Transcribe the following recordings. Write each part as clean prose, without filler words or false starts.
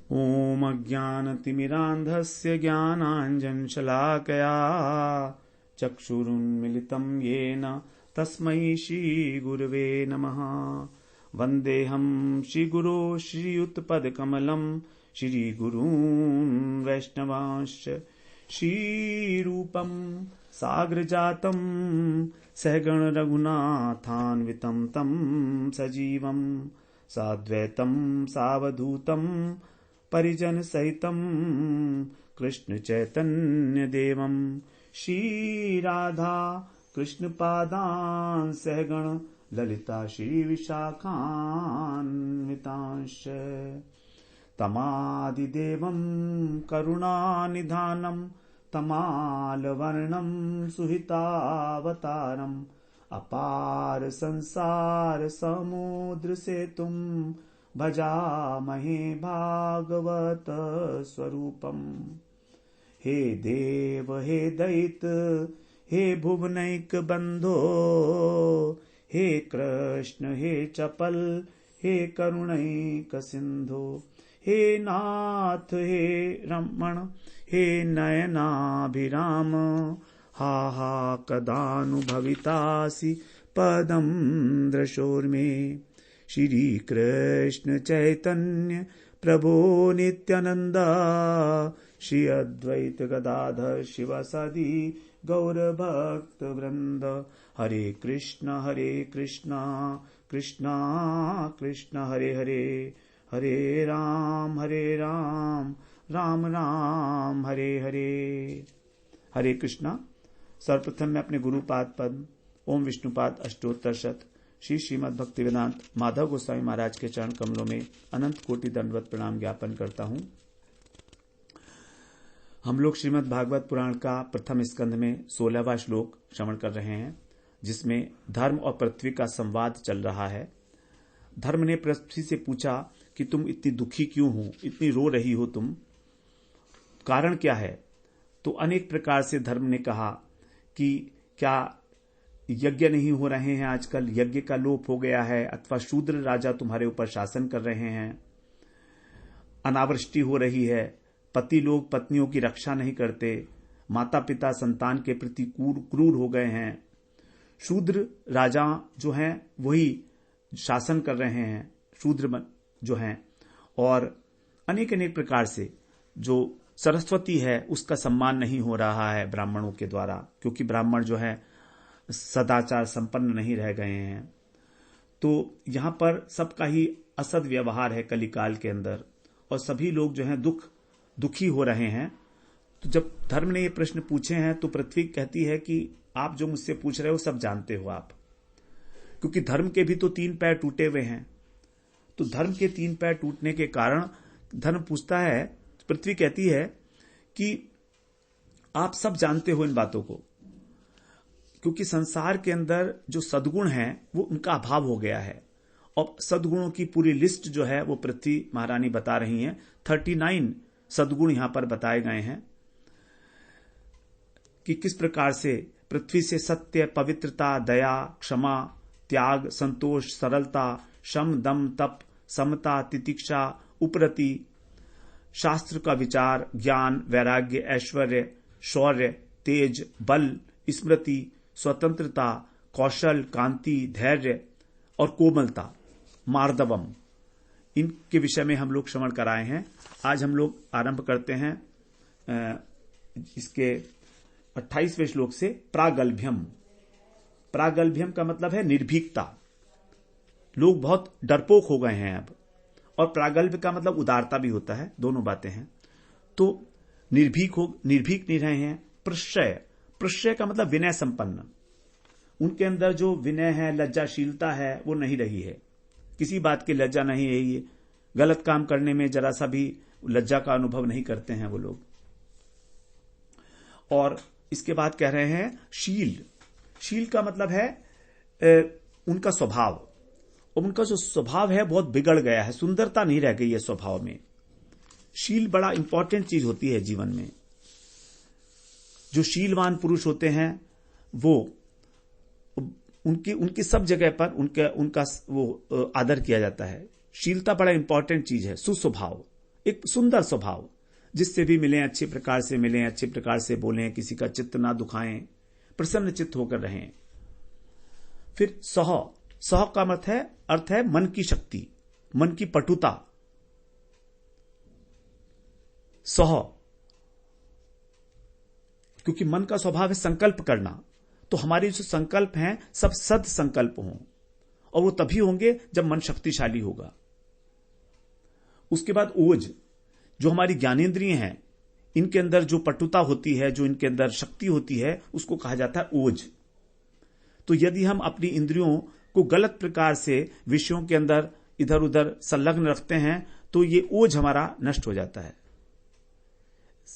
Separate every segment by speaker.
Speaker 1: ॐ अज्ञानतिमिरान्धस्य ज्ञानाञ्जनशलाकया चक्षुरुन्मिलितं येन तस्मै श्रीगुरवे नमः। वन्देऽहं श्रीगुरो श्रीयुतपदकमलं श्रीगुरून् वैष्णवांश्च श्रीरूपं साग्रजातं सहगण रघुनाथान्वितं तं सजीवं साद्वैतं सावधूतं परिजन सहितं कृष्ण चैतन्य देवं श्री राधा कृष्ण पादान् सहगण ललिता श्री विशाखान्वितांश्च तमादिदेवं करुणानिधानं तमालवर्णं सुहितावतारम् अपार संसार समुद्र सेतुं भजामहे भागवत स्वरूपम्। हे देव हे दैत हे भुवनैक बंधो हे कृष्ण हे चपल हे करुणैक सिंधो हे नाथ हे रमण हे नयनाभिराम हा हा कदानुभवितासि पदं दृशोर्मे। श्री कृष्ण चैतन्य प्रभो नित्यानंद श्री अद्वैत गदाधर शिवासादि गौर भक्त वृंद। हरे कृष्णा कृष्णा कृष्णा हरे हरे, हरे राम राम राम हरे हरे। हरे कृष्णा। सर्वप्रथम मैं अपने गुरुपाद पद ओम विष्णुपाद अष्टोत्तर शत श्री श्रीमद् भक्तिवेदांत माधव गोस्वामी महाराज के चरण कमलों में अनंत कोटि दंडवत प्रणाम ज्ञापन करता हूं। हम लोग श्रीमद् भागवत पुराण का प्रथम स्कंध में 16वां श्लोक श्रवण कर रहे हैं, जिसमें धर्म और पृथ्वी का संवाद चल रहा है। धर्म ने पृथ्वी से पूछा कि तुम इतनी दुखी क्यों हो, इतनी रो रही हो तुम, कारण क्या है? तो अनेक प्रकार से धर्म ने कहा कि क्या यज्ञ नहीं हो रहे हैं आजकल, यज्ञ का लोप हो गया है, अथवा शूद्र राजा तुम्हारे ऊपर शासन कर रहे हैं, अनावृष्टि हो रही है, पति लोग पत्नियों की रक्षा नहीं करते, माता पिता संतान के प्रति क्रूर हो गए हैं, शूद्र राजा जो हैं वही शासन कर रहे हैं, शूद्र जो हैं, और अनेक अनेक प्रकार से जो सरस्वती है उसका सम्मान नहीं हो रहा है ब्राह्मणों के द्वारा, क्योंकि ब्राह्मण जो है सदाचार संपन्न नहीं रह गए हैं। तो यहां पर सबका ही असद व्यवहार है कलिकाल के अंदर, और सभी लोग जो हैं दुखी हो रहे हैं। तो जब धर्म ने ये प्रश्न पूछे हैं तो पृथ्वी कहती है कि आप जो मुझसे पूछ रहे हो सब जानते हो आप, क्योंकि धर्म के भी तो 3 पैर टूटे हुए हैं। तो धर्म के 3 पैर टूटने के कारण धर्म पूछता है, पृथ्वी कहती है कि आप सब जानते हो इन बातों को, क्योंकि संसार के अंदर जो सद्गुण हैं वो उनका अभाव हो गया है। और सद्गुणों की पूरी लिस्ट जो है वो पृथ्वी महारानी बता रही हैं। 39 सद्गुण यहां पर बताए गए हैं कि किस प्रकार से पृथ्वी से सत्य, पवित्रता, दया, क्षमा, त्याग, संतोष, सरलता, शम, दम, तप, समता, तितिक्षा, उपरति, शास्त्र का विचार, ज्ञान, वैराग्य, ऐश्वर्य, शौर्य, तेज, बल, स्मृति, स्वतंत्रता, कौशल, कांति, धैर्य और कोमलता, मार्दवम, इनके विषय में हम लोग श्रवण कराए हैं। आज हम लोग आरंभ करते हैं इसके 28वें श्लोक से। प्रागल्भ्यम। प्रागल्भ्यम का मतलब है निर्भीकता। लोग बहुत डरपोक हो गए हैं अब, और प्रागल्भ का मतलब उदारता भी होता है, दोनों बातें हैं। तो निर्भीक नहीं रहे हैं। प्रश्रय का मतलब विनय संपन्न। उनके अंदर जो विनय है, लज्जाशीलता है, वो नहीं रही है। किसी बात की लज्जा नहीं है, ये गलत काम करने में जरा सा भी लज्जा का अनुभव नहीं करते हैं वो लोग। और इसके बाद कह रहे हैं शील का मतलब है उनका स्वभाव, और उनका जो स्वभाव है बहुत बिगड़ गया है, सुंदरता नहीं रह गई है स्वभाव में। शील बड़ा इंपॉर्टेंट चीज होती है जीवन में। जो शीलवान पुरुष होते हैं वो उनकी सब जगह पर उनका वो आदर किया जाता है। शीलता बड़ा इंपॉर्टेंट चीज है। सुस्वभाव, एक सुंदर स्वभाव, जिससे भी मिलें अच्छे प्रकार से मिलें, अच्छे प्रकार से बोलें, किसी का चित्त ना दुखाएं, प्रसन्न चित्त होकर रहें। फिर सह, सह का अर्थ है मन की शक्ति, मन की पटुता। सह, क्योंकि मन का स्वभाव है संकल्प करना, तो हमारे जो संकल्प हैं सब सद संकल्प हों, और वो तभी होंगे जब मन शक्तिशाली होगा। उसके बाद ओज, जो हमारी ज्ञानेंद्रिय हैं, इनके अंदर जो पटुता होती है, जो इनके अंदर शक्ति होती है, उसको कहा जाता है ओज। तो यदि हम अपनी इंद्रियों को गलत प्रकार से विषयों के अंदर इधर उधर संलग्न रखते हैं, तो ये ओज हमारा नष्ट हो जाता है।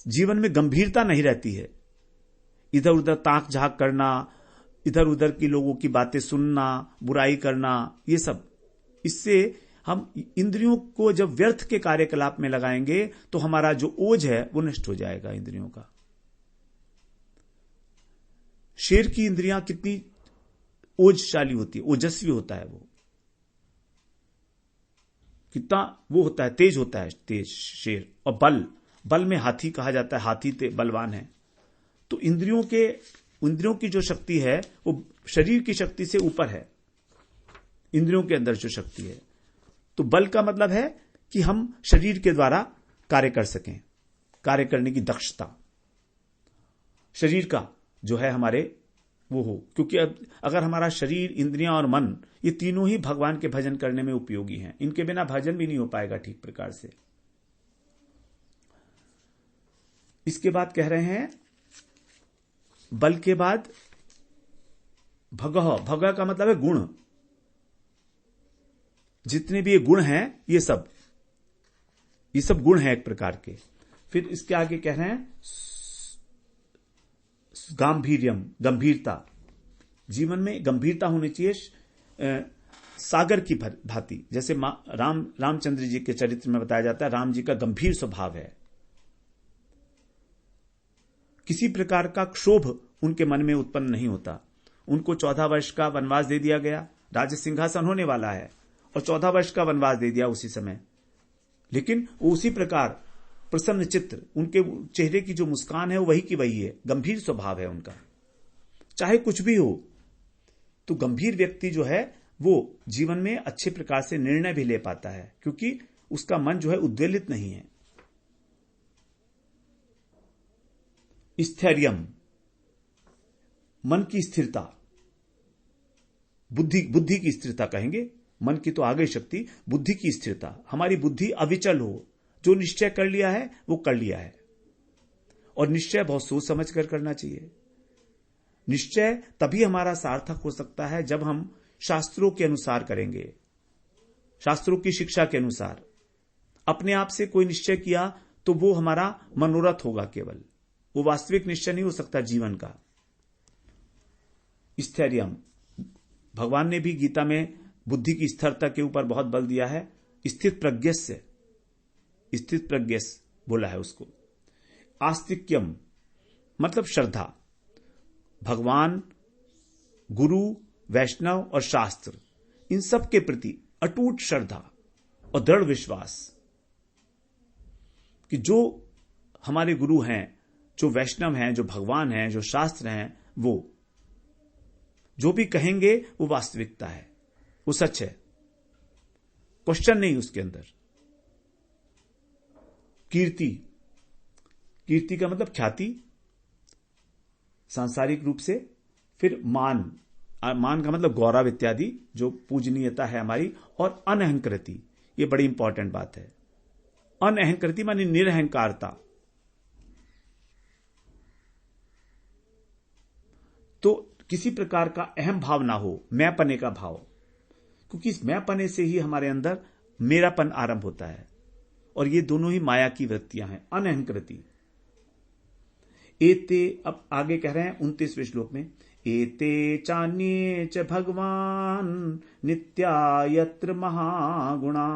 Speaker 1: जीवन में गंभीरता नहीं रहती है। इधर उधर ताक झाक करना, इधर उधर की लोगों की बातें सुनना, बुराई करना, ये सब, इससे हम इंद्रियों को जब व्यर्थ के कार्यकलाप में लगाएंगे तो हमारा जो ओज है वो नष्ट हो जाएगा इंद्रियों का। शेर की इंद्रियां कितनी ओजशाली होती है, ओजस्वी होता है वो, कितना वो होता है, तेज होता है, तेज शेर। और बल में हाथी कहा जाता है, हाथी बलवान है। तो इंद्रियों की जो शक्ति है वो शरीर की शक्ति से ऊपर है, इंद्रियों के अंदर जो शक्ति है। तो बल का मतलब है कि हम शरीर के द्वारा कार्य कर सकें, कार्य करने की दक्षता शरीर का जो है हमारे वो हो। क्योंकि अगर हमारा शरीर, इंद्रियां और मन, ये तीनों ही भगवान के भजन करने में उपयोगी हैं, इनके बिना भजन भी नहीं हो पाएगा ठीक प्रकार से। इसके बाद कह रहे हैं बल के बाद भगह, भगह का मतलब है गुण। जितने भी ये गुण हैं, ये सब गुण हैं एक प्रकार के। फिर इसके आगे कह रहे हैं गांभीर्यम, गंभीरता। जीवन में गंभीरता होनी चाहिए सागर की भांति। जैसे रामचंद्र जी के चरित्र में बताया जाता है, राम जी का गंभीर स्वभाव है। किसी प्रकार का क्षोभ उनके मन में उत्पन्न नहीं होता। उनको 14 वर्ष का वनवास दे दिया गया, राज्य सिंहासन होने वाला है, और 14 वर्ष का वनवास दे दिया उसी समय, लेकिन उसी प्रकार प्रसन्न चित्त, उनके चेहरे की जो मुस्कान है वो वही की वही है। गंभीर स्वभाव है उनका, चाहे कुछ भी हो। तो गंभीर व्यक्ति जो है वो जीवन में अच्छे प्रकार से निर्णय भी ले पाता है, क्योंकि उसका मन जो है उद्वेलित नहीं है। स्थैर्यम, मन की स्थिरता, बुद्धि की स्थिरता कहेंगे। मन की तो आगे शक्ति, बुद्धि की स्थिरता। हमारी बुद्धि अविचल हो, जो निश्चय कर लिया है वो कर लिया है। और निश्चय बहुत सोच समझ कर करना चाहिए। निश्चय तभी हमारा सार्थक हो सकता है जब हम शास्त्रों के अनुसार करेंगे, शास्त्रों की शिक्षा के अनुसार। अपने आप से कोई निश्चय किया तो वो हमारा मनोरथ होगा केवल, वो वास्तविक निश्चय नहीं हो सकता जीवन का। स्थैर्यम, भगवान ने भी गीता में बुद्धि की स्थिरता के ऊपर बहुत बल दिया है। स्थित प्रज्ञ बोला है उसको। आस्तिक्यम मतलब श्रद्धा, भगवान, गुरु, वैष्णव और शास्त्र, इन सब के प्रति अटूट श्रद्धा और दृढ़ विश्वास कि जो हमारे गुरु हैं, जो वैष्णव हैं, जो भगवान हैं, जो शास्त्र हैं, वो जो भी कहेंगे वो वास्तविकता है, वो सच है, क्वेश्चन नहीं उसके अंदर। कीर्ति का मतलब ख्याति सांसारिक रूप से। फिर मान का मतलब गौरव इत्यादि, जो पूजनीयता है हमारी। और अनअहंकृति, ये बड़ी इंपॉर्टेंट बात है। अनअहंकृति मानी निरहंकारता। तो किसी प्रकार का अहम भाव ना हो, मैंपने का भाव, क्योंकि इस मैंपने से ही हमारे अंदर मेरापन आरंभ होता है। और ये दोनों ही माया की वृत्तियां हैं, अनअहंकृति। एते, अब आगे कह रहे हैं 29वें श्लोक में, एते चान्ये च भगवान नित्या यत्र महागुणा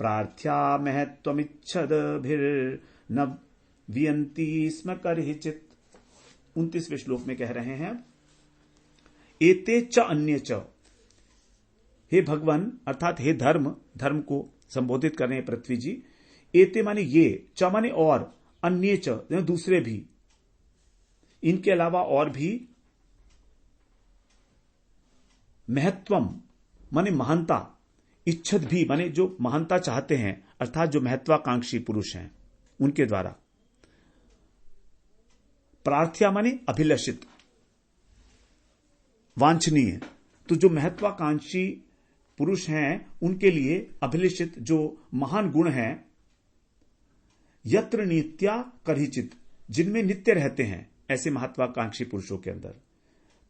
Speaker 1: प्रार्थ्या महत्वमिच्छद्भिर्न वियन्ति स्म करहिचित्। 29वें श्लोक में कह रहे हैं एते च अन्य च, हे भगवान अर्थात हे धर्म को संबोधित कर रहे हैं पृथ्वी जी। एते माने ये, च माने और, अन्य च दूसरे भी, इनके अलावा और भी, महत्वम माने महानता, इच्छत भी माने जो महानता चाहते हैं, अर्थात जो महत्वाकांक्षी पुरुष हैं उनके द्वारा, प्रार्थ्या माने अभिलषित, वांछनीय, तो जो महत्वाकांक्षी पुरुष हैं उनके लिए अभिलषित जो महान गुण हैं, यत्र नित्या करहिचित, जिनमें नित्य रहते हैं, ऐसे महत्वाकांक्षी पुरुषों के अंदर,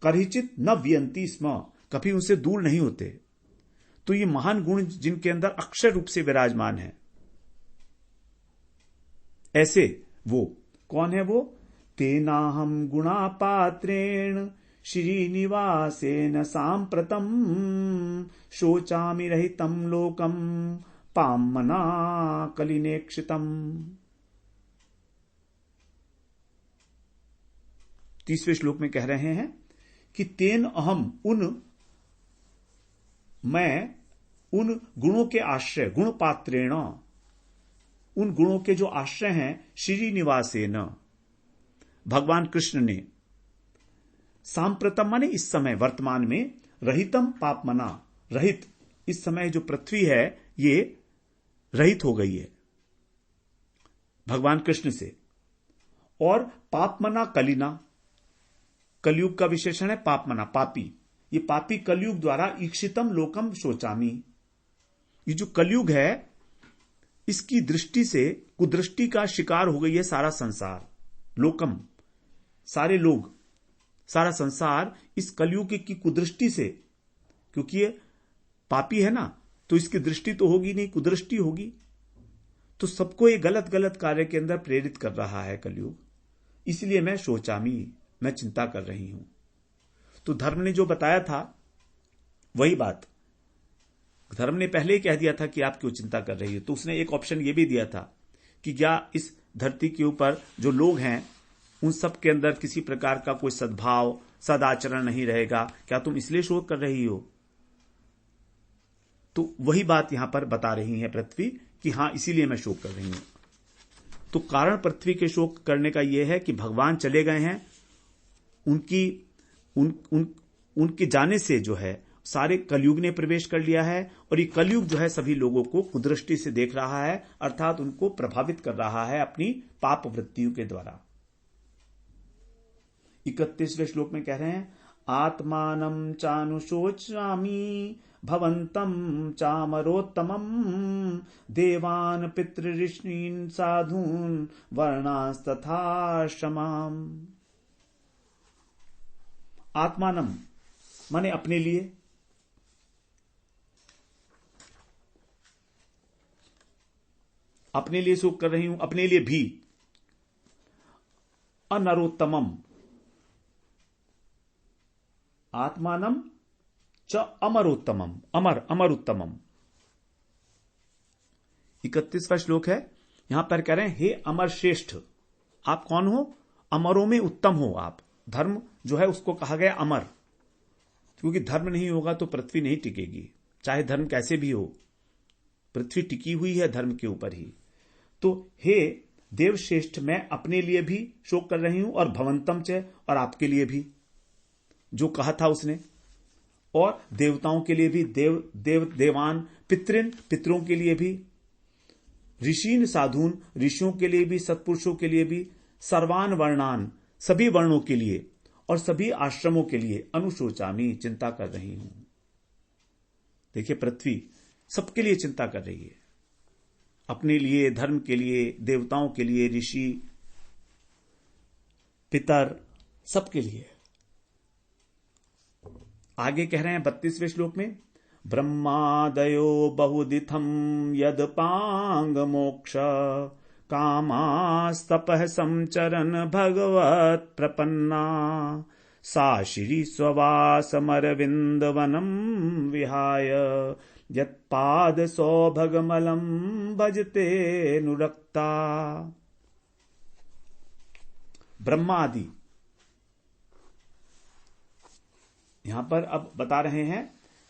Speaker 1: करहिचित न व्यंती स्म, कभी उनसे दूर नहीं होते। तो ये महान गुण जिनके अंदर अक्षर रूप से विराजमान है, ऐसे वो कौन है? वो तेनाहम गुणा पात्रेण श्रीनिवासेन सांप्रतम शोचामि रहितम लोकम पामना कलिनेक्षितम। 30वें श्लोक में कह रहे हैं कि तेन अहम, मैं उन गुणों के आश्रय, गुण पात्रेण, उन गुणों के जो आश्रय हैं, श्रीनिवासेन, भगवान कृष्ण ने, सांप्रतम माने इस समय, वर्तमान में, रहितम पापमना, रहित, इस समय जो पृथ्वी है ये रहित हो गई है भगवान कृष्ण से, और पापमना कलिना, कलयुग का विशेषण है पापमना, पापी, ये पापी कलयुग द्वारा ईक्षितम लोकम शोचामी, ये जो कलयुग है इसकी दृष्टि से, कुदृष्टि का शिकार हो गई है सारा संसार, लोकम, सारे लोग, सारा संसार इस कलयुग की कुदृष्टि से, क्योंकि ये पापी है ना, तो इसकी दृष्टि तो होगी नहीं, कुदृष्टि होगी, तो सबको ये गलत गलत कार्य के अंदर प्रेरित कर रहा है कलयुग, इसलिए मैं शोचामी, मैं चिंता कर रही हूं। तो धर्म ने जो बताया था वही बात, धर्म ने पहले ही कह दिया था कि आप क्यों चिंता कर रही हो, तो उसने एक ऑप्शन ये भी दिया था कि क्या इस धरती के ऊपर जो लोग हैं उन सब के अंदर किसी प्रकार का कोई सद्भाव, सदाचरण नहीं रहेगा, क्या तुम इसलिए शोक कर रही हो? तो वही बात यहां पर बता रही है पृथ्वी कि हां, इसीलिए मैं शोक कर रही हूं। तो कारण पृथ्वी के शोक करने का यह है कि भगवान चले गए हैं, उनके जाने से जो है सारे कलयुग ने प्रवेश कर लिया है, और ये कलयुग जो है सभी लोगों को कुदृष्टि से देख रहा है, अर्थात उनको प्रभावित कर रहा है अपनी पाप वृत्तियों के द्वारा। 31वें श्लोक में कह रहे हैं, आत्मानं चानुशोचामि भवन्तं चामरोत्तमं देवान् पितृऋषीन् साधून् वर्णास्तथाश्रमाम्। आत्मानं माने अपने लिए, अपने लिए शोक कर रही हूं, अपने लिए भी। अनरोत्तमम, आत्मानम च अमरोत्तमम, अमर उत्तमम। 31वां श्लोक है, यहां पर कह रहे हैं, हे अमर श्रेष्ठ, आप कौन हो? अमरों में उत्तम हो आप। धर्म जो है उसको कहा गया अमर, क्योंकि धर्म नहीं होगा तो पृथ्वी नहीं टिकेगी, चाहे धर्म कैसे भी हो, पृथ्वी टिकी हुई है धर्म के ऊपर ही। तो हे देवश्रेष्ठ, मैं अपने लिए भी शोक कर रही हूं, और भवंतम च, और आपके लिए भी, जो कहा था उसने, और देवताओं के लिए भी, देवान, पितरों के लिए भी, ऋषीन साधुन, ऋषियों के लिए भी, सत्पुरुषों के लिए भी, सर्वान वर्णान, सभी वर्णों के लिए और सभी आश्रमों के लिए, अनुशोचामी, चिंता कर रही हूं। देखिए पृथ्वी सबके लिए चिंता कर रही है, अपने लिए, धर्म के लिए, देवताओं के लिए, ऋषि, पितर, सबके लिए। आगे कह रहे हैं 32वें श्लोक में, ब्रह्मादयो बहुदिथम यद पांग मोक्ष कामास्तपः संचरन भगवत प्रपन्ना सा श्री स्ववासमरविंद वनम विहाय यत्पाद सौभगमलम भजते नुरक्ता। ब्रह्मा आदि, यहां पर अब बता रहे हैं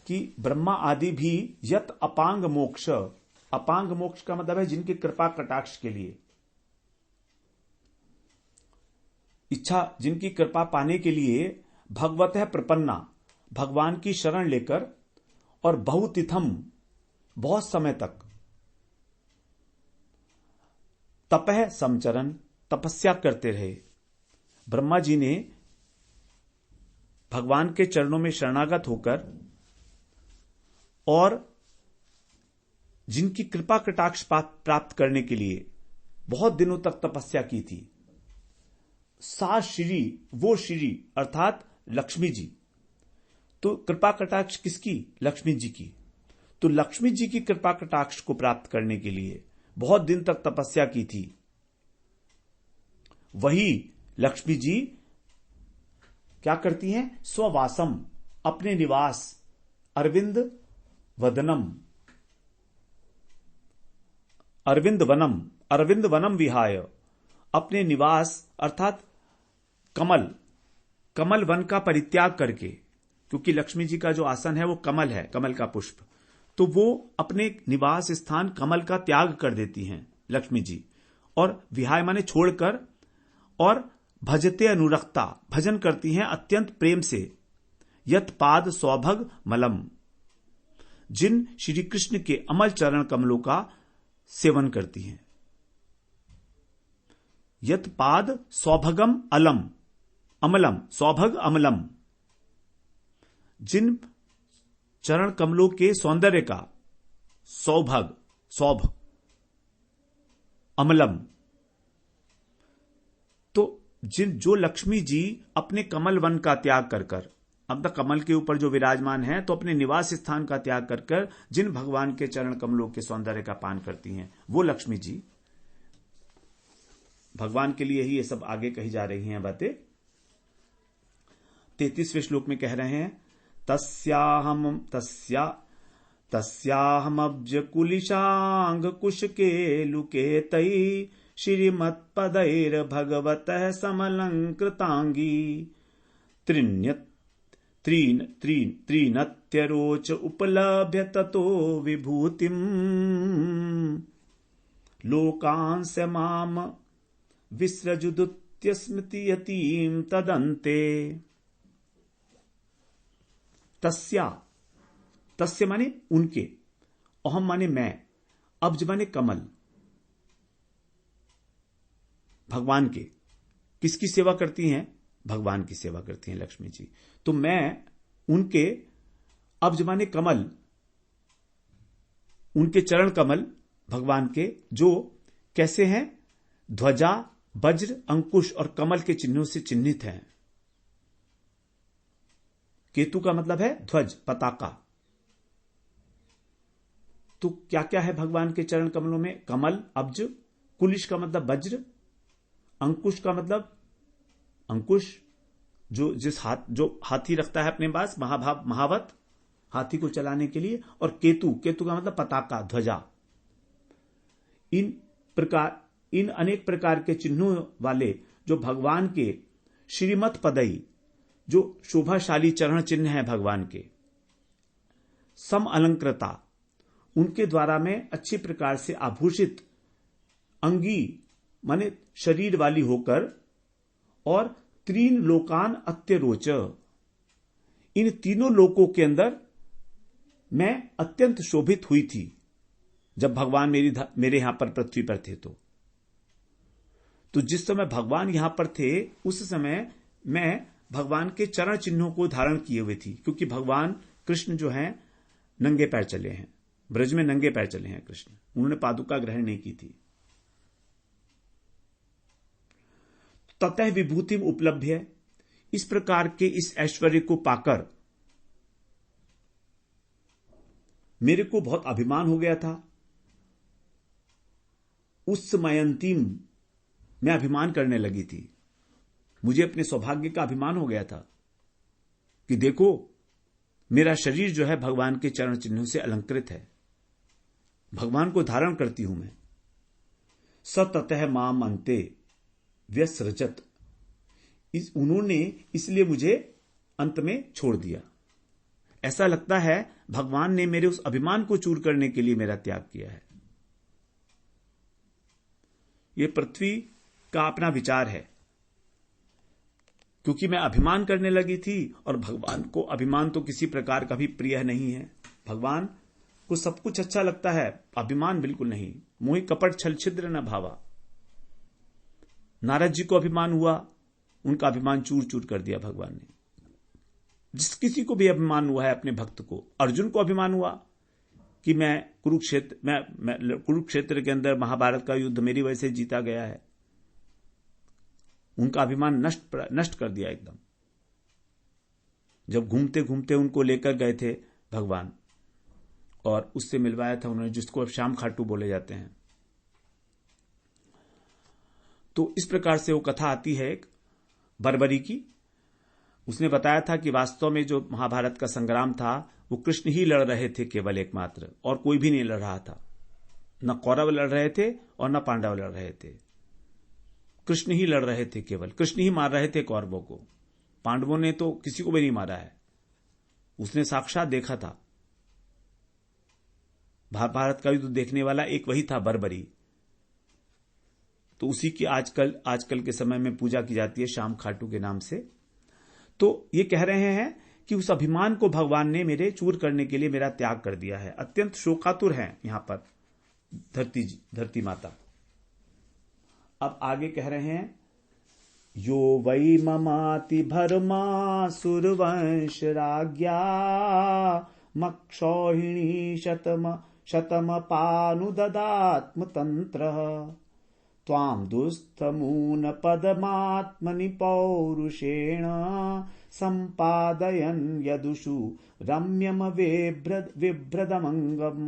Speaker 1: कि ब्रह्मा आदि भी यत अपांग मोक्ष, अपांग मोक्ष का मतलब है जिनकी कृपा कटाक्ष के लिए इच्छा, जिनकी कृपा पाने के लिए भगवतः प्रपन्ना, भगवान की शरण लेकर और बहुतिथम, बहुत समय तक, तपह समचरण, तपस्या करते रहे। ब्रह्मा जी ने भगवान के चरणों में शरणागत होकर और जिनकी कृपा कटाक्ष प्राप्त करने के लिए बहुत दिनों तक तपस्या की थी, सा श्री, वो श्री अर्थात लक्ष्मी जी। तो कृपा कटाक्ष किसकी? लक्ष्मी जी की। तो लक्ष्मी जी की कृपा कटाक्ष को प्राप्त करने के लिए बहुत दिन तक तपस्या की थी। वही लक्ष्मी जी क्या करती हैं? स्ववासम, अपने निवास, अरविंद वदनम, अरविंद वनम, अरविंद वनम विहाय, अपने निवास अर्थात कमल, कमल वन का परित्याग करके, क्योंकि लक्ष्मी जी का जो आसन है वो कमल है, कमल का पुष्प, तो वो अपने निवास स्थान कमल का त्याग कर देती हैं लक्ष्मी जी, और विहाय माने छोड़कर, और भजते अनुरक्ता, भजन करती हैं अत्यंत प्रेम से, यत पाद सौभग मलम, जिन श्री कृष्ण के अमल चरण कमलों का सेवन करती हैं। यत पाद सौभगम अलम, अमलम, सौभग अमलम, जिन चरण कमलों के सौंदर्य का सौभग, सौभ, अमलम, तो जो लक्ष्मी जी अपने कमल वन का त्याग कर कर, अब तक कमल के ऊपर जो विराजमान है, तो अपने निवास स्थान का त्याग कर कर जिन भगवान के चरण कमलों के सौंदर्य का पान करती हैं, वो लक्ष्मी जी भगवान के लिए ही ये सब आगे कही जा रही हैं बातें। 33वें श्लोक में कह रहे हैं, तस्याहमब्ज कुलिशांग कुश के लुके तई श्रीमत्पदैर भगवतः समलंकृतांगी त्रीनत्यरोच उपलभ्य ततो विभूतिम लोकांस माम विसृजुदुत्य स्मृति यतीम तदन्ते। तस्य माने उनके, अहम माने मैं, अब्ज माने कमल, भगवान के। किसकी सेवा करती हैं? भगवान की सेवा करती हैं लक्ष्मी जी। तो मैं उनके, अब्ज माने कमल, उनके चरण कमल भगवान के, जो कैसे हैं? ध्वजा, वज्र, अंकुश और कमल के चिन्हों से चिन्हित हैं। केतु का मतलब है ध्वज, पताका। तो क्या क्या है भगवान के चरण कमलों में? कमल, अब्ज, कुलिश का मतलब वज्र, अंकुश का मतलब अंकुश, जो हाथी रखता है अपने पास, महावत, हाथी को चलाने के लिए, और केतु का मतलब पताका, ध्वजा। इन अनेक प्रकार के चिन्हों वाले जो भगवान के श्रीमत पदई, जो शोभाशाली चरण चिन्ह है भगवान के, सम अलंकृता, उनके द्वारा में अच्छी प्रकार से आभूषित, अंगी माने शरीर वाली होकर, और तीन लोकान अत्यरोच, इन तीनों लोकों के अंदर मैं अत्यंत शोभित हुई थी जब भगवान मेरे यहां पर पृथ्वी पर थे। तो जिस समय भगवान यहां पर थे उस समय मैं भगवान के चरण चिन्हों को धारण किए हुए थी, क्योंकि भगवान कृष्ण जो हैं नंगे पैर चले हैं, ब्रज में नंगे पैर चले हैं कृष्ण, उन्होंने पादुका ग्रहण नहीं की थी। ततः विभूतिम उपलब्ध्य, इस प्रकार के इस ऐश्वर्य को पाकर मेरे को बहुत अभिमान हो गया था। उस समयंतीम, मैं अभिमान करने लगी थी, मुझे अपने सौभाग्य का अभिमान हो गया था कि देखो मेरा शरीर जो है भगवान के चरण चिन्हों से अलंकृत है, भगवान को धारण करती हूं मैं। सततः माम अंते व्यसृजत, उन्होंने इसलिए मुझे अंत में छोड़ दिया। ऐसा लगता है भगवान ने मेरे उस अभिमान को चूर करने के लिए मेरा त्याग किया है। ये पृथ्वी का अपना विचार है, क्योंकि मैं अभिमान करने लगी थी और भगवान को अभिमान तो किसी प्रकार का भी प्रिय नहीं है। भगवान को सब कुछ अच्छा लगता है, अभिमान बिल्कुल नहीं। मोहि कपट छल छिद्र न भावा। नारद जी को अभिमान हुआ, उनका अभिमान चूर चूर कर दिया भगवान ने। जिस किसी को भी अभिमान हुआ है अपने भक्त को, अर्जुन को अभिमान हुआ कि मैं कुरुक्षेत्र के अंदर महाभारत का युद्ध मेरी वजह से जीता गया है, उनका अभिमान नष्ट कर दिया एकदम। जब घूमते घूमते उनको लेकर गए थे भगवान और उससे मिलवाया था उन्होंने, जिसको अब श्याम खाटू बोले जाते हैं। तो इस प्रकार से वो कथा आती है एक बर्बरी की। उसने बताया था कि वास्तव में जो महाभारत का संग्राम था वो कृष्ण ही लड़ रहे थे केवल एकमात्र, और कोई भी नहीं लड़ रहा था। न कौरव लड़ रहे थे और न पांडव लड़ रहे थे, कृष्ण ही लड़ रहे थे, केवल कृष्ण ही मार रहे थे कौरवों को। पांडवों ने तो किसी को भी नहीं मारा है, उसने साक्षात देखा था। महाभारत का युद्ध देखने वाला एक वही था, बर्बरी। तो उसी की आजकल के समय में पूजा की जाती है श्याम खाटू के नाम से। तो ये कह रहे हैं कि उस अभिमान को भगवान ने मेरे चूर करने के लिए मेरा त्याग कर दिया है। अत्यंत शोकातुर हैं यहां पर धरती माता। अब आगे कह रहे हैं, यो वै ममाति भरमा सुरवंश राज्ञा मक्षौहिणी शतम पानुददात्म तंत्र त्वां दुस्थमून पदमात्मनि पौरुषेण संपादयन् यदुषु रम्यम विभ्रदमंगम।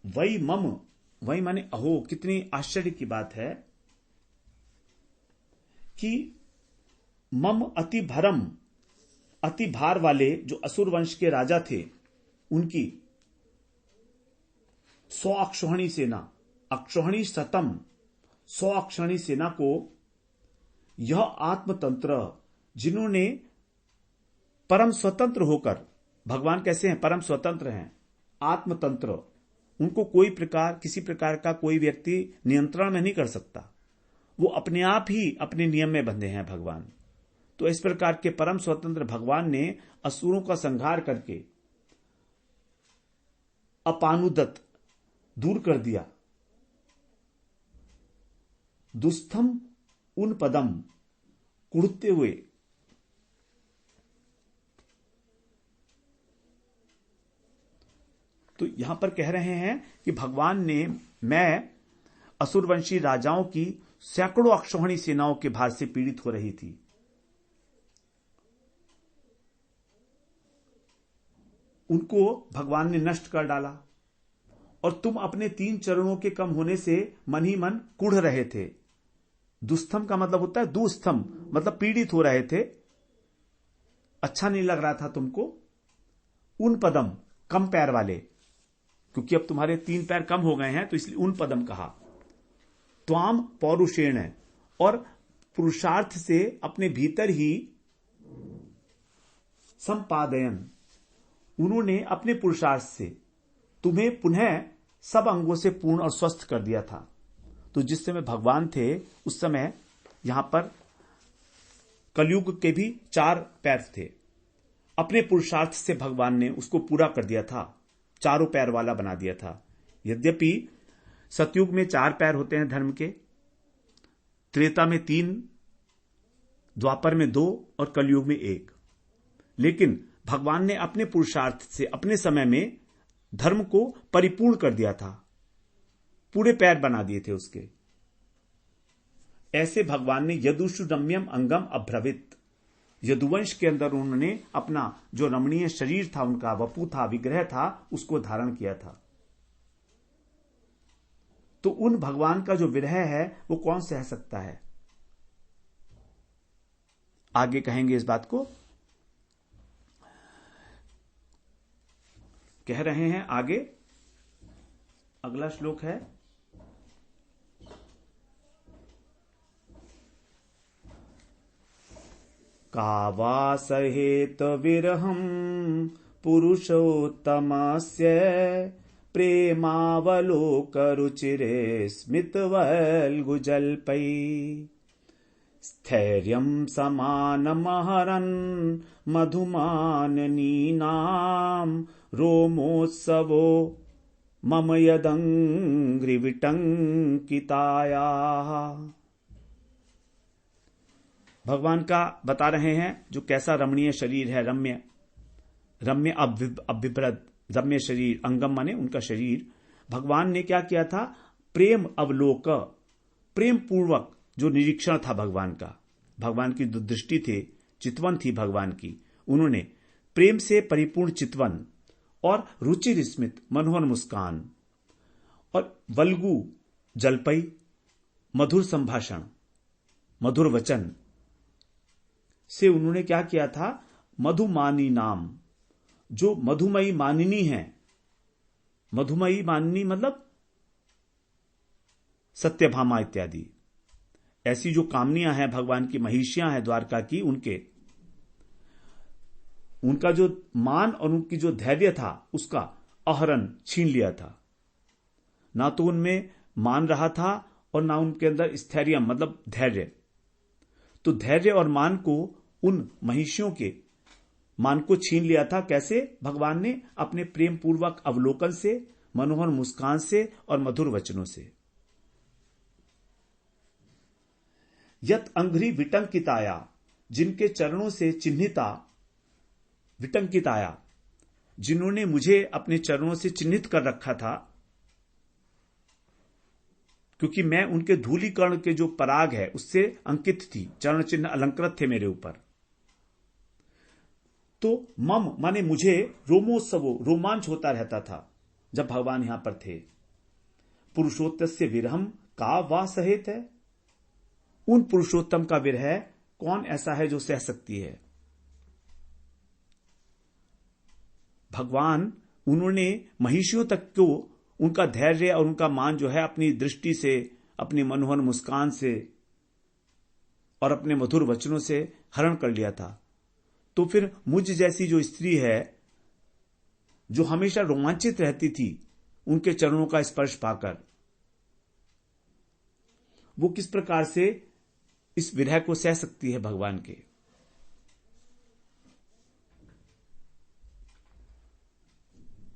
Speaker 1: वै मम, वही माने अहो, कितनी आश्चर्य की बात है कि मम अति भरम, अति भार वाले जो असुर वंश के राजा थे, उनकी 100 अक्षौहिणी सेना, अक्षौहिणी शतम, 100 अक्षौहिणी सेना को यह आत्मतंत्र, जिन्होंने परम स्वतंत्र होकर, भगवान कैसे हैं, परम स्वतंत्र हैं, आत्मतंत्र, उनको कोई प्रकार, किसी प्रकार का कोई व्यक्ति नियंत्रण में नहीं कर सकता, वो अपने आप ही अपने नियम में बंधे हैं भगवान। तो इस प्रकार के परम स्वतंत्र भगवान ने असुरों का संहार करके अपानुदत दूर कर दिया। दुस्थम उन पदम, कुड़ते हुए, तो यहां पर कह रहे हैं कि भगवान ने, मैं असुरवंशी राजाओं की सैकड़ों अक्षौहिणी सेनाओं के भार से पीड़ित हो रही थी, उनको भगवान ने नष्ट कर डाला। और तुम अपने 3 चरणों के कम होने से मन ही मन कुढ़ रहे थे। दुस्थम का मतलब होता है दुस्थम, मतलब पीड़ित हो रहे थे, अच्छा नहीं लग रहा था तुमको। उन पदम, कम पैर वाले, क्योंकि अब तुम्हारे 3 पैर कम हो गए हैं, तो इसलिए उन पदम कहा। त्वाम पौरुषेण, और पुरुषार्थ से अपने भीतर ही संपादयन, उन्होंने अपने पुरुषार्थ से तुम्हें पुनः सब अंगों से पूर्ण और स्वस्थ कर दिया था। तो जिस समय भगवान थे उस समय यहां पर कलयुग के भी 4 पैर थे, अपने पुरुषार्थ से भगवान ने उसको पूरा कर दिया था, 4 पैर वाला बना दिया था। यद्यपि सतयुग में 4 पैर होते हैं धर्म के, त्रेता में 3, द्वापर में 2 और कलयुग में 1, लेकिन भगवान ने अपने पुरुषार्थ से अपने समय में धर्म को परिपूर्ण कर दिया था, पूरे पैर बना दिए थे उसके। ऐसे भगवान ने यदुषु रम्यम अंगम अभ्रवित, यदुवंश के अंदर उन्होंने अपना जो रमणीय शरीर था, उनका वपु था, विग्रह था, उसको धारण किया था। तो उन भगवान का जो विरह है वो कौन सह सकता है। आगे कहेंगे इस बात को, कह रहे हैं आगे, अगला श्लोक है, कावा सहेत विरहम पुरुषोत्तमस्य प्रेमावलोकरुचिरे स्मितवल्गुजल्पै स्थैर्यं समानमहरन् मधुमाननीनां रोमोत्सवो मम यदंग्रिविटंकितायाः। भगवान का बता रहे हैं जो कैसा रमणीय शरीर है, रम्य अभिभ्रद रम्य शरीर, अंगम माने उनका शरीर। भगवान ने क्या किया था? प्रेम अवलोक, प्रेम पूर्वक जो निरीक्षण था भगवान का, भगवान की जो दृष्टि थे, चितवन थी भगवान की, उन्होंने प्रेम से परिपूर्ण चितवन और रुचिर स्मित मनोहर मुस्कान और वल्गु जलपई मधुर संभाषण, मधुर वचन से उन्होंने क्या किया था? मधुमानी नाम, जो मधुमयी मानिनी है, मधुमयी मानिनी मतलब सत्यभामा इत्यादि, ऐसी जो कामनियां हैं भगवान की, महिषियां हैं द्वारका की, उनका जो मान और उनकी जो धैर्य था उसका आहरण छीन लिया था। ना तो उनमें मान रहा था और ना उनके अंदर स्थैर्य मतलब धैर्य। तो धैर्य और मान को, उन महिषियों के मान को छीन लिया था। कैसे? भगवान ने अपने प्रेम पूर्वक अवलोकन से, मनोहर मुस्कान से और मधुर वचनों से। यत अंघ्रि विटंकिताया, जिनके चरणों से चिन्हिता, विटंकिताया, जिन्होंने मुझे अपने चरणों से चिन्हित कर रखा था, क्योंकि मैं उनके धूलीकर्ण के जो पराग है उससे अंकित थी, चरण चिन्ह अलंकृत थे मेरे ऊपर। तो मम माने मुझे, रोमोत्सवो रोमांच होता रहता था जब भगवान यहां पर थे। पुरुषोत्तस्य विरहम का वा सहेत है, उन पुरुषोत्तम का विरह कौन ऐसा है जो सह सकती है। भगवान उन्होंने महिषियों तक को उनका धैर्य और उनका मान जो है अपनी दृष्टि से, अपनी मनोहर मुस्कान से और अपने मधुर वचनों से हरण कर लिया था। तो फिर मुझ जैसी जो स्त्री है, जो हमेशा रोमांचित रहती थी उनके चरणों का स्पर्श पाकर, वो किस प्रकार से इस विरह को सह सकती है भगवान के।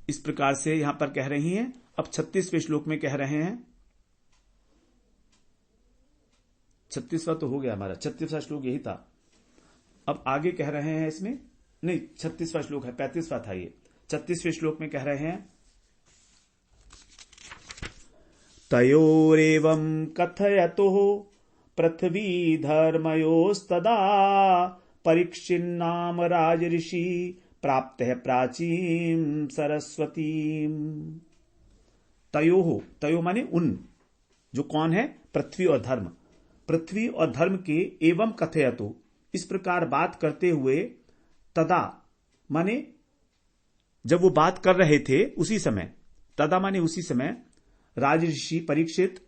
Speaker 1: इस प्रकार से यहां पर कह रही हैं। अब 36वें श्लोक में कह रहे हैं, 36वां तो हो गया हमारा, 36वां श्लोक यही था। अब आगे कह रहे हैं इसमें, नहीं 36वां श्लोक है, 35वां था ये। 36वें श्लोक में कह रहे हैं, तयोरेवं कथयतो पृथ्वी धर्मयोस्तदा परीक्षिन्नाम राजऋषि प्राप्त है प्राचीन सरस्वती। तयो माने उन, जो कौन है? पृथ्वी और धर्म। पृथ्वी और धर्म के एवं कथयतो, इस प्रकार बात करते हुए, तदा माने जब वो बात कर रहे थे उसी समय, तदा माने उसी समय, राजऋषि परीक्षित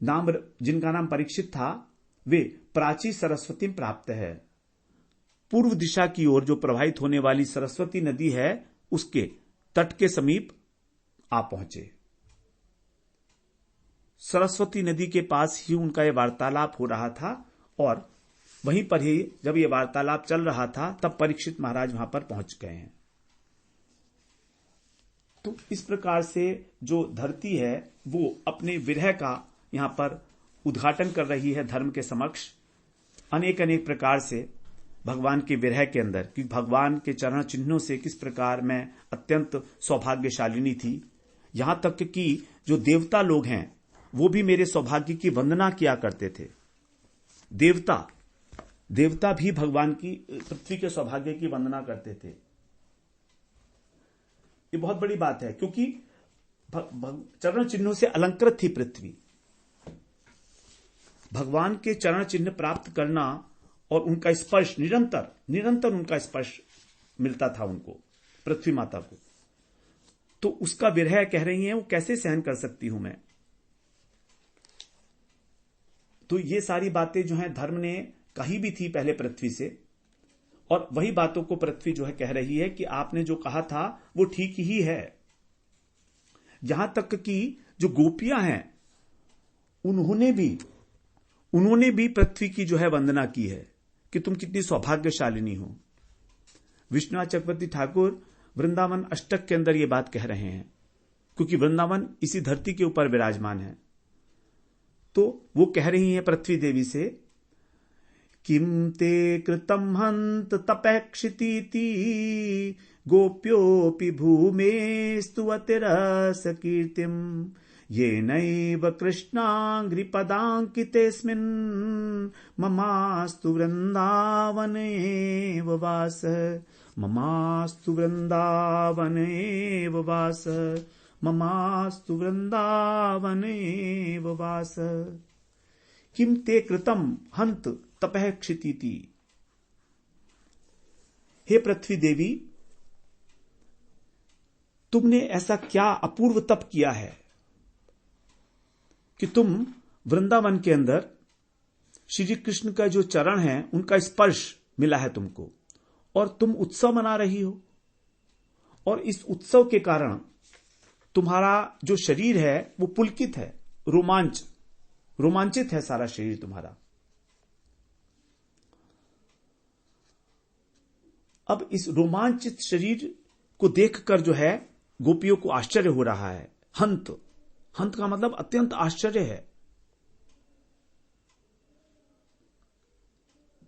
Speaker 1: नाम, जिनका नाम परीक्षित था, वे प्राची सरस्वती प्राप्त है, पूर्व दिशा की ओर जो प्रवाहित होने वाली सरस्वती नदी है उसके तट के समीप आ पहुंचे। सरस्वती नदी के पास ही उनका यह वार्तालाप हो रहा था और वहीं पर ही जब यह वार्तालाप चल रहा था तब परीक्षित महाराज वहां पर पहुंच गए हैं। तो इस प्रकार से जो धरती है वो अपने विरह का यहां पर उद्घाटन कर रही है धर्म के समक्ष, अनेक अनेक प्रकार से भगवान के विरह के अंदर, कि भगवान के चरण चिन्हों से किस प्रकार मैं अत्यंत सौभाग्यशालिनी थी। यहां तक कि जो देवता लोग हैं वो भी मेरे सौभाग्य की वंदना किया करते थे। देवता भी भगवान की, पृथ्वी के सौभाग्य की वंदना करते थे। ये बहुत बड़ी बात है, क्योंकि चरण चिन्हों से अलंकृत थी पृथ्वी। भगवान के चरण चिन्ह प्राप्त करना और उनका स्पर्श, निरंतर उनका स्पर्श मिलता था उनको, पृथ्वी माता को। तो उसका विरह कह रही हैं वो कैसे सहन कर सकती हूं मैं। तो ये सारी बातें जो हैं धर्म ने कही भी थी पहले पृथ्वी से, और वही बातों को पृथ्वी जो है कह रही है कि आपने जो कहा था वो ठीक ही है, यहां तक कि जो गोपियां हैं उन्होंने भी पृथ्वी की जो है वंदना की है कि तुम कितनी सौभाग्यशालिनी हो। विश्वनाथ चक्रवर्ती ठाकुर वृंदावन अष्टक के अंदर ये बात कह रहे हैं, क्योंकि वृंदावन इसी धरती के ऊपर विराजमान है। तो वो कह रही हैं पृथ्वी देवी से, किम ते कृतम हंत तपेक्षितीति गोप्योपि भूमे स्तुवति रस कीर्तिम ये नैव कृष्णांघ्रिपदांकितेऽस्मिन् ममास्तु वृंदावनेव वासः ममास्तु वृंदावनेव वासः ममास्तु वृंदावनेव वासः। किम ते कृतम हंत तपः क्षितीति। हे पृथ्वी देवी, तुमने ऐसा क्या अपूर्व तप किया है कि तुम वृंदावन के अंदर श्री कृष्ण का जो चरण है उनका स्पर्श मिला है तुमको, और तुम उत्सव मना रही हो। और इस उत्सव के कारण तुम्हारा जो शरीर है वो पुलकित है, रोमांचित है सारा शरीर तुम्हारा। अब इस रोमांचित शरीर को देखकर जो है गोपियों को आश्चर्य हो रहा है। हंत का मतलब अत्यंत आश्चर्य है।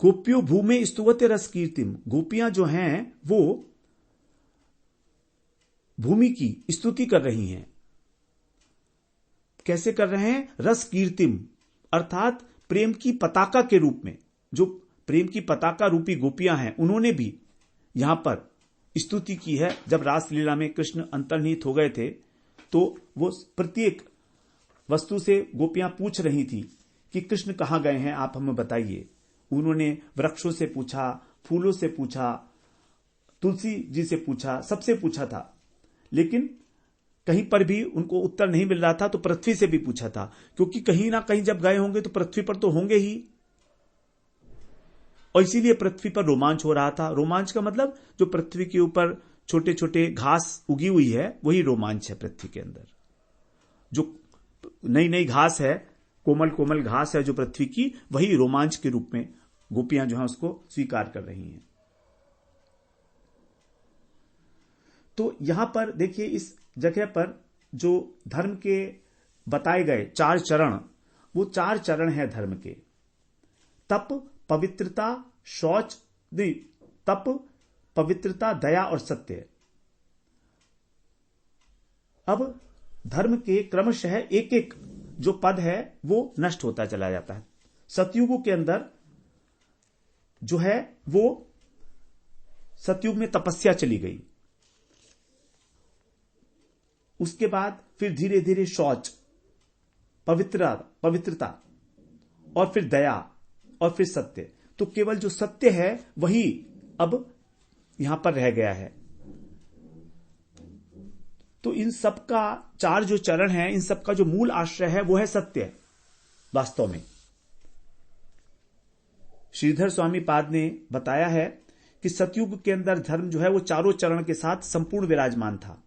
Speaker 1: गोपियों भूमे स्तुवते रस कीर्तिम। गोपियां जो हैं वो भूमि की स्तुति कर रही हैं। कैसे कर रहे हैं? रस कीर्तिम, अर्थात प्रेम की पताका के रूप में। जो प्रेम की पताका रूपी गोपियां हैं उन्होंने भी यहां पर स्तुति की है। जब रासलीला में कृष्ण अंतर्निहित हो गए थे तो वो प्रत्येक वस्तु से गोपियां पूछ रही थी कि कृष्ण कहां गए हैं, आप हमें बताइए। उन्होंने वृक्षों से पूछा, फूलों से पूछा, तुलसी जी से पूछा, सबसे पूछा था, लेकिन कहीं पर भी उनको उत्तर नहीं मिल रहा था। तो पृथ्वी से भी पूछा था, क्योंकि कहीं ना कहीं जब गए होंगे तो पृथ्वी पर तो होंगे ही, और इसीलिए पृथ्वी पर रोमांच हो रहा था। रोमांच का मतलब जो पृथ्वी के ऊपर छोटे छोटे घास उगी हुई है वही रोमांच है। पृथ्वी के अंदर जो नई नई घास है, कोमल कोमल घास है जो पृथ्वी की, वही रोमांच के रूप में गोपियां जो है उसको स्वीकार कर रही हैं। तो यहां पर देखिए, इस जगह पर जो धर्म के बताए गए 4 चरण, वो 4 चरण है धर्म के। तप, पवित्रता, शौच, तप, पवित्रता, दया और सत्य। अब धर्म के क्रमशः एक एक जो पद है वो नष्ट होता चला जाता है। सतयुग के अंदर जो है वो सतयुग में तपस्या चली गई, उसके बाद फिर धीरे धीरे शौच, पवित्रता और फिर दया और फिर सत्य। तो केवल जो सत्य है वही अब यहां पर रह गया है। तो इन सब का 4 जो चरण हैं, इन सब का जो मूल आश्रय है वो है सत्य। वास्तव में श्रीधर स्वामी पाद ने बताया है कि सतयुग के अंदर धर्म जो है वो 4 चरण के साथ संपूर्ण विराजमान था।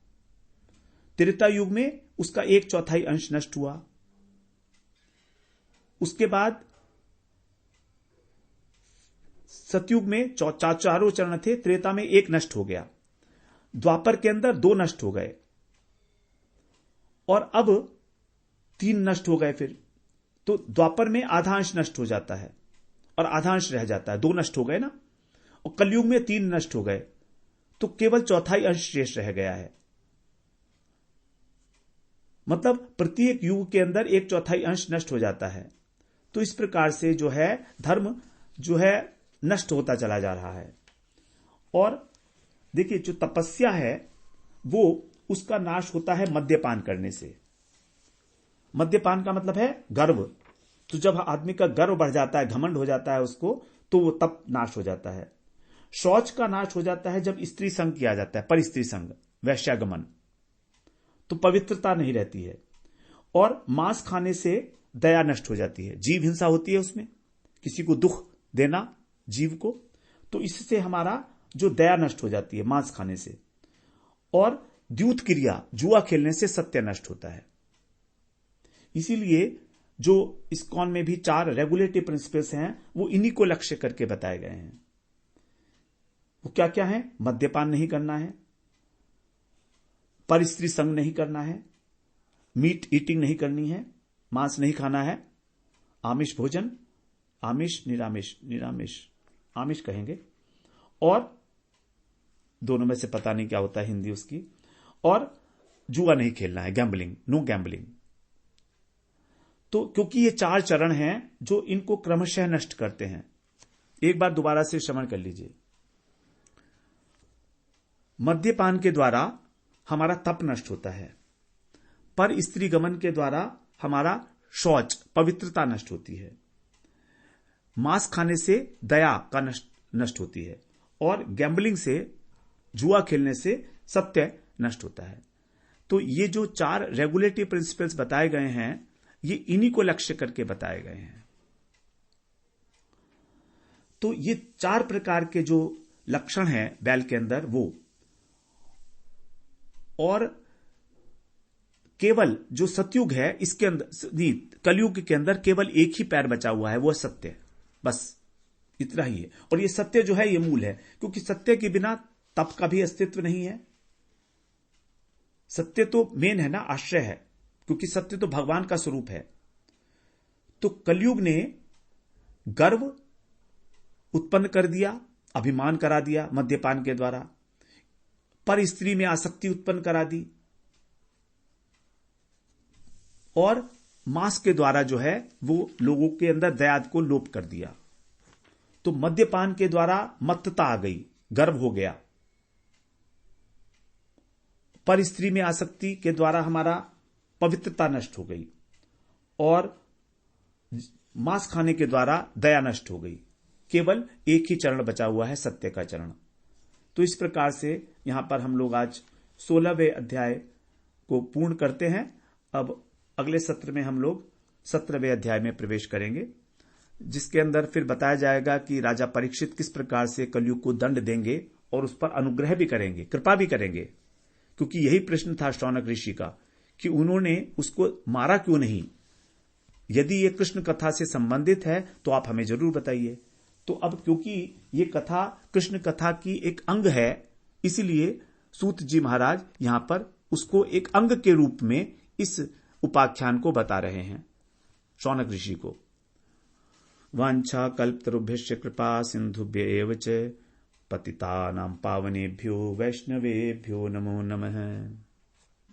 Speaker 1: त्रेता युग में उसका 1/4 अंश नष्ट हुआ। उसके बाद सतयुग में 4 चरण थे, त्रेता में 1 नष्ट हो गया, द्वापर के अंदर 2 नष्ट हो गए, और अब 3 नष्ट हो गए। फिर तो द्वापर में आधा अंश नष्ट हो जाता है और आधा अंश रह जाता है, 2 नष्ट हो गए ना। और कलयुग में 3 नष्ट हो गए, तो केवल 1/4 अंश शेष रह गया है। मतलब प्रत्येक युग के अंदर 1/4 अंश नष्ट हो जाता है। तो इस प्रकार से जो है धर्म जो है नष्ट होता चला जा रहा है। और देखिए, जो तपस्या है वो उसका नाश होता है मद्यपान करने से। मद्यपान का मतलब है गर्व। तो जब आदमी का गर्व बढ़ जाता है, घमंड हो जाता है उसको, तो वो तप नाश हो जाता है। शौच का नाश हो जाता है जब स्त्री संग किया जाता है, पर स्त्री संग, वैश्यागमन, तो पवित्रता नहीं रहती है। और मांस खाने से दया नष्ट हो जाती है, जीव हिंसा होती है उसमें, किसी को दुख देना जीव को, तो इससे हमारा जो दया नष्ट हो जाती है मांस खाने से। और द्यूत क्रिया जुआ खेलने से सत्य नष्ट होता है। इसीलिए जो इस्कॉन में भी 4 रेगुलेटिव प्रिंसिपल्स हैं वो इन्हीं को लक्ष्य करके बताए गए हैं। वो क्या क्या है? मद्यपान नहीं करना है, परस्त्री संग नहीं करना है, मीट ईटिंग नहीं करनी है, मांस नहीं खाना है, आमिष भोजन, आमिष निरामिष, निरामिष आमिष कहेंगे, और दोनों में से पता नहीं क्या होता है हिंदी उसकी, और जुआ नहीं खेलना है, गैम्बलिंग, नो गैम्बलिंग। तो क्योंकि ये 4 चरण हैं जो इनको क्रमशः नष्ट करते हैं। एक बार दोबारा से श्रवण कर लीजिए। मद्यपान के द्वारा हमारा तप नष्ट होता है, पर स्त्री गमन के द्वारा हमारा शौच पवित्रता नष्ट होती है, मांस खाने से दया का नष्ट होती है, और गैम्बलिंग से, जुआ खेलने से सत्य नष्ट होता है। तो ये जो 4 रेगुलेटिव प्रिंसिपल्स बताए गए हैं ये इन्हीं को लक्ष्य करके बताए गए हैं। तो ये 4 प्रकार के जो लक्षण हैं बैल के अंदर वो, और केवल जो सतयुग है इसके अंदर, कलयुग के अंदर केवल एक ही पैर बचा हुआ है, वो सत्य, बस इतना ही है। और ये सत्य जो है ये मूल है, क्योंकि सत्य के बिना तप का भी अस्तित्व नहीं है। सत्य तो मेन है ना, आश्रय है, क्योंकि सत्य तो भगवान का स्वरूप है। तो कलयुग ने गर्व उत्पन्न कर दिया, अभिमान करा दिया मद्यपान के द्वारा, पर स्त्री में आसक्ति उत्पन्न करा दी, और मांस के द्वारा जो है वो लोगों के अंदर दया को लोप कर दिया। तो मद्यपान के द्वारा मत्तता आ गई, गर्व हो गया, पर स्त्री में आसक्ति के द्वारा हमारा पवित्रता नष्ट हो गई, और मांस खाने के द्वारा दया नष्ट हो गई। केवल एक ही चरण बचा हुआ है, सत्य का चरण। तो इस प्रकार से यहां पर हम लोग आज 16वें अध्याय को पूर्ण करते हैं। अब अगले सत्र में हम लोग 17वें अध्याय में प्रवेश करेंगे, जिसके अंदर फिर बताया जाएगा कि राजा परीक्षित किस प्रकार से कलयुग को दंड देंगे और उस पर अनुग्रह भी करेंगे, कृपा भी करेंगे। क्योंकि यही प्रश्न था शौनक ऋषि का कि उन्होंने उसको मारा क्यों नहीं। यदि ये कृष्ण कथा से संबंधित है तो आप हमें जरूर बताइए। तो अब क्योंकि ये कथा कृष्ण कथा की एक अंग है, इसलिए सूत जी महाराज यहां पर उसको एक अंग के रूप में इस उपाख्यान को बता रहे हैं शौनक ऋषि को। वांछा कल्पतरुभ्यश्च कृपा सिंधुभ्य एव च पतितानां पावनेभ्यो वैष्णवेभ्यो नमो नमः।